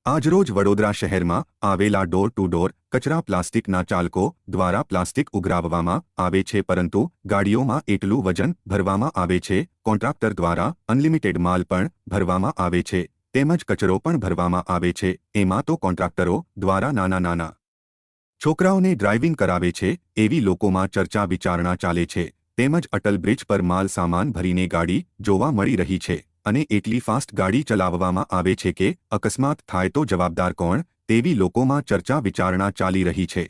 આજરોજ વડોદરા શહેરમાં આવેલા ડોર ટુ ડોર કચરા પ્લાસ્ટિકના ચાલકો દ્વારા પ્લાસ્ટિક ઉઘરાવવામાં આવે છે, પરંતુ ગાડીઓમાં એટલું વજન ભરવામાં આવે છે, કોન્ટ્રાક્ટર દ્વારા અનલિમિટેડ માલ પણ ભરવામાં આવે છે, તેમજ કચરો પણ ભરવામાં આવે છે। એમાં તો કોન્ટ્રાક્ટરો દ્વારા નાના છોકરાઓને ડ્રાઇવિંગ કરાવે છે એવી લોકોમાં ચર્ચા વિચારણા ચાલે છે। તેમજ અટલ બ્રિજ પર માલ સામાન ભરીને ગાડી જોવા મળી રહી છે અને એટલી ફાસ્ટ ગાડી ચલાવવામાં આવે છે કે અકસ્માત થાય તો જવાબદાર કોણ તેવી લોકોમાં ચર્ચા વિચારણા ચાલી રહી છે।